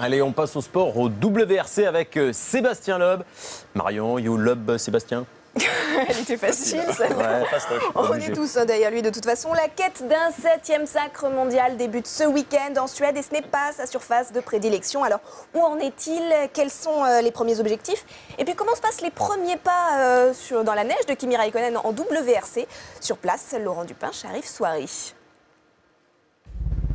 Allez, on passe au sport, au WRC avec Sébastien Loeb. Marion, you Loeb, Sébastien? Elle était facile, celle-là. Ouais, on est tous derrière lui de toute façon. La quête d'un 7e sacre mondial débute ce week-end en Suède et ce n'est pas sa surface de prédilection. Alors, où en est-il? Quels sont les premiers objectifs? Et puis, comment se passent les premiers pas dans la neige de Kimi Raikkonen en WRC? Sur place, Laurent Dupin, Sharif Souari.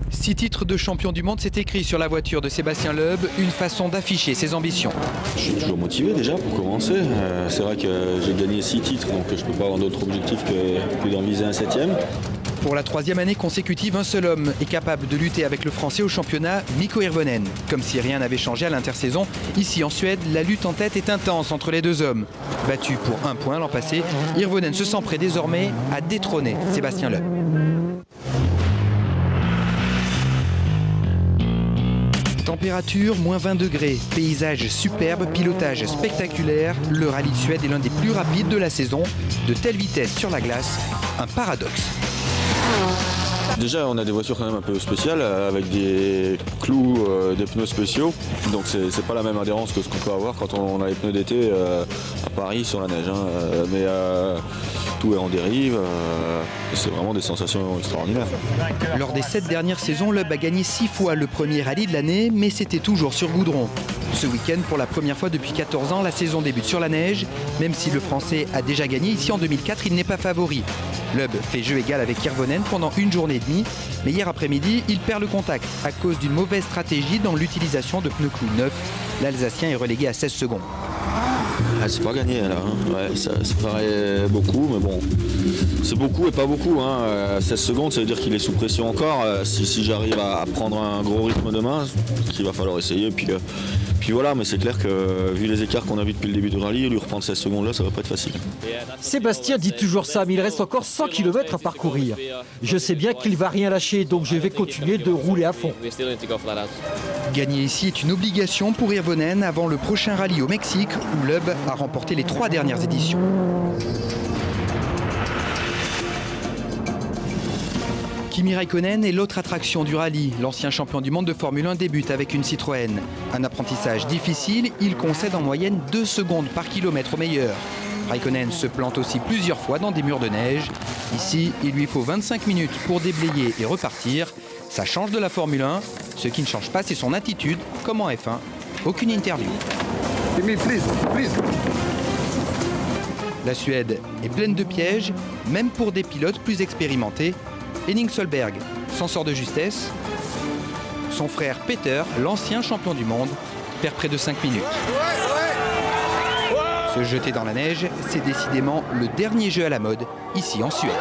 6 titres de champion du monde, c'est écrit sur la voiture de Sébastien Loeb, une façon d'afficher ses ambitions. Je suis toujours motivé déjà pour commencer. C'est vrai que j'ai gagné 6 titres, donc je ne peux pas avoir d'autre objectif que d'en viser un 7e. Pour la 3e année consécutive, un seul homme est capable de lutter avec le Français au championnat, Mikko Hirvonen. Comme si rien n'avait changé à l'intersaison, ici en Suède, la lutte en tête est intense entre les deux hommes. Battu pour 1 point l'an passé, Hirvonen se sent prêt désormais à détrôner Sébastien Loeb. Température, moins 20 degrés, paysage superbe, pilotage spectaculaire. Le rallye de Suède est l'un des plus rapides de la saison. De telles vitesses sur la glace, un paradoxe. Déjà, on a des voitures quand même un peu spéciales avec des clous, des pneus spéciaux. Donc c'est pas la même adhérence que ce qu'on peut avoir quand on a les pneus d'été à Paris sur la neige. Mais tout est en dérive. C'est vraiment des sensations extraordinaires. Lors des 7 dernières saisons, Loeb a gagné 6 fois le premier rallye de l'année, mais c'était toujours sur goudron. Ce week-end, pour la première fois depuis 14 ans, la saison débute sur la neige. Même si le Français a déjà gagné ici en 2004, il n'est pas favori. Loeb fait jeu égal avec Hirvonen pendant une journée et demie, mais hier après-midi, il perd le contact à cause d'une mauvaise stratégie dans l'utilisation de pneus clous neufs. L'Alsacien est relégué à 16 secondes. Ah, c'est pas gagné là, Ouais, ça paraît beaucoup, mais bon, c'est beaucoup et pas beaucoup. 16 secondes, ça veut dire qu'il est sous pression encore. Si j'arrive à prendre un gros rythme demain, qu'il va falloir essayer. Puis voilà, mais c'est clair que vu les écarts qu'on a vus depuis le début du rallye, lui reprendre 16 secondes là, ça va pas être facile. Sébastien dit toujours ça, mais il reste encore 100 km à parcourir. Je sais bien qu'il ne va rien lâcher, donc je vais continuer de rouler à fond. Gagner ici est une obligation pour Hirvonen avant le prochain rallye au Mexique, où Loeb a remporté les 3 dernières éditions. Kimi Raikkonen est l'autre attraction du rallye. L'ancien champion du monde de Formule 1 débute avec une Citroën. Un apprentissage difficile, il concède en moyenne 2 secondes par kilomètre au meilleur. Raikkonen se plante aussi plusieurs fois dans des murs de neige. Ici, il lui faut 25 minutes pour déblayer et repartir. Ça change de la Formule 1. Ce qui ne change pas, c'est son attitude, comme en F1. Aucune interview. La Suède est pleine de pièges, même pour des pilotes plus expérimentés. Henning Solberg s'en sort de justesse. Son frère Peter, l'ancien champion du monde, perd près de 5 minutes. Se jeter dans la neige, c'est décidément le dernier jeu à la mode, ici en Suède.